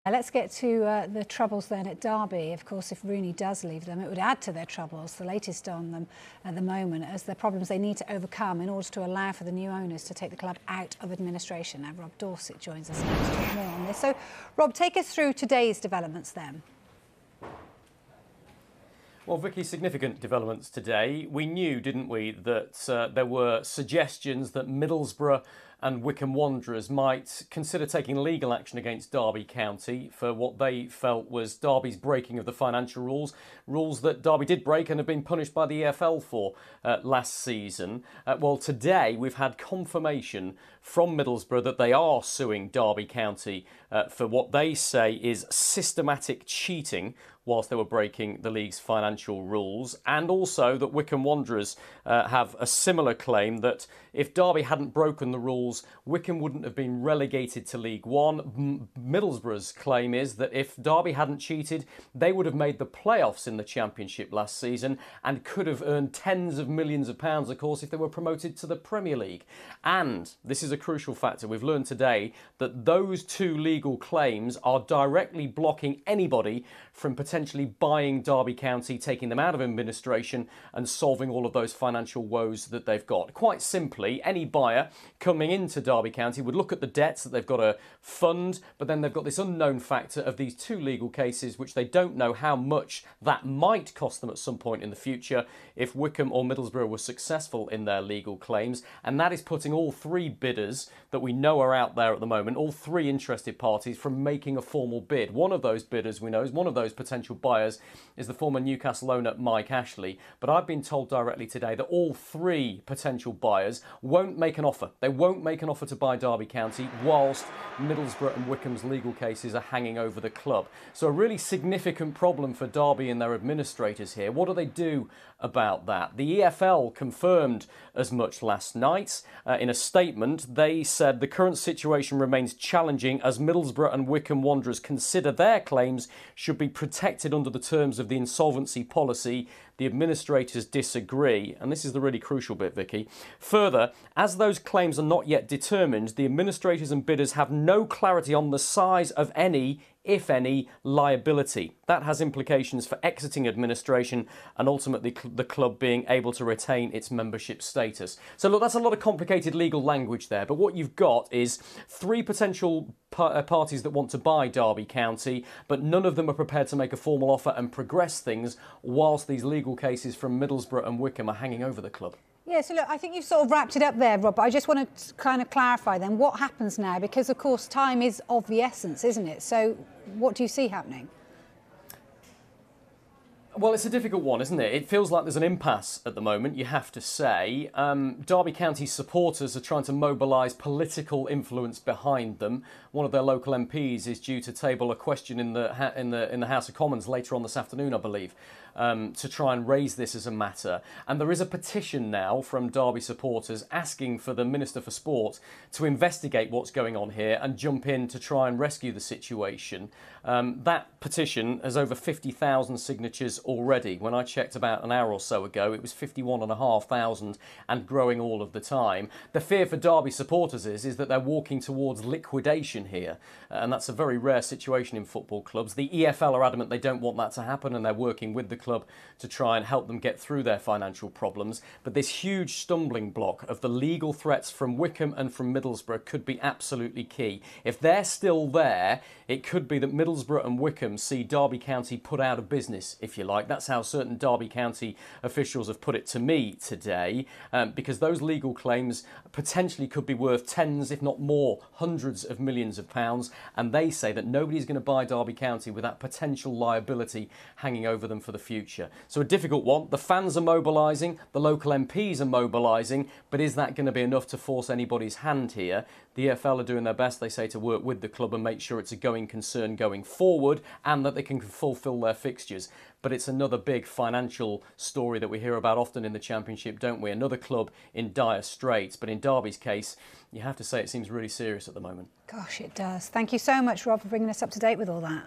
Let's get to the troubles then at Derby. Of course, if Rooney does leave them, it would add to their troubles, the latest on them at the moment, as the problems they need to overcome in order to allow for the new owners to take the club out of administration. Now, Rob Dorset joins us now to talk more on this. So, Rob, take us through today's developments then. Well, Vicky, significant developments today. We knew, didn't we, that there were suggestions that Middlesbrough and Wycombe Wanderers might consider taking legal action against Derby County for what they felt was Derby's breaking of the financial rules that Derby did break and have been punished by the EFL for last season. Well, today we've had confirmation from Middlesbrough that they are suing Derby County for what they say is systematic cheating whilst they were breaking the league's financial rules, and also that Wycombe Wanderers have a similar claim that if Derby hadn't broken the rules, Wycombe wouldn't have been relegated to League One. Middlesbrough's claim is that if Derby hadn't cheated, they would have made the playoffs in the Championship last season and could have earned tens of millions of pounds, of course, if they were promoted to the Premier League. And this is a crucial factor. We've learned today that those two legal claims are directly blocking anybody from potentially buying Derby County, taking them out of administration and solving all of those financial woes that they've got. Quite simply, any buyer coming into Derby County would look at the debts that they've got to fund, but then they've got this unknown factor of these two legal cases which they don't know how much that might cost them at some point in the future if Wycombe or Middlesbrough were successful in their legal claims. And that is putting all three bidders that we know are out there at the moment, all three interested parties, from making a formal bid. One of those bidders we know is one of those potential buyers is the former Newcastle owner Mike Ashley, but I've been told directly today that all three potential buyers won't make an offer. They won't make an offer to buy Derby County whilst Middlesbrough and Wycombe's legal cases are hanging over the club. So a really significant problem for Derby and their administrators here. What do they do about that? The EFL confirmed as much last night. In a statement, they said the current situation remains challenging as Middlesbrough and Wycombe Wanderers consider their claims should be protected under the terms of the insolvency policy. The administrators disagree, and this is the really crucial bit, Vicky. Further, as those claims are not yet determined, the administrators and bidders have no clarity on the size of any, if any, liability. That has implications for exiting administration and ultimately the club being able to retain its membership status. So look, that's a lot of complicated legal language there, but what you've got is three potential parties that want to buy Derby County, but none of them are prepared to make a formal offer and progress things whilst these legal cases from Middlesbrough and Wycombe are hanging over the club. Yeah, so look, I think you've sort of wrapped it up there, Rob, but I just want to kind of clarify then what happens now, because of course time is of the essence, isn't it? So what do you see happening? Well, it's a difficult one, isn't it? It feels like there's an impasse at the moment, you have to say. Derby County supporters are trying to mobilise political influence behind them. One of their local MPs is due to table a question in the House of Commons later on this afternoon, I believe, to try and raise this as a matter. And there is a petition now from Derby supporters asking for the Minister for Sport to investigate what's going on here and jump in to try and rescue the situation. That petition has over 50,000 signatures already. When I checked about an hour or so ago, it was 51,500 and growing all of the time. The fear for Derby supporters is that they're walking towards liquidation here, and that's a very rare situation in football clubs. The EFL are adamant they don't want that to happen, and they're working with the club to try and help them get through their financial problems. But this huge stumbling block of the legal threats from Wycombe and from Middlesbrough could be absolutely key. If they're still there, it could be that Middlesbrough and Wycombe see Derby County put out of business, if you like. That's how certain Derby County officials have put it to me today, because those legal claims potentially could be worth tens, if not more, hundreds of millions of pounds, and they say that nobody's going to buy Derby County with that potential liability hanging over them for the future. So a difficult one. The fans are mobilising, the local MPs are mobilising, but is that going to be enough to force anybody's hand here? The EFL are doing their best, they say, to work with the club and make sure it's a going concern going forward and that they can fulfil their fixtures. But it's another big financial story that we hear about often in the Championship, don't we? Another club in dire straits. But in Derby's case, you have to say it seems really serious at the moment. Gosh, it does. Thank you so much, Rob, for bringing us up to date with all that.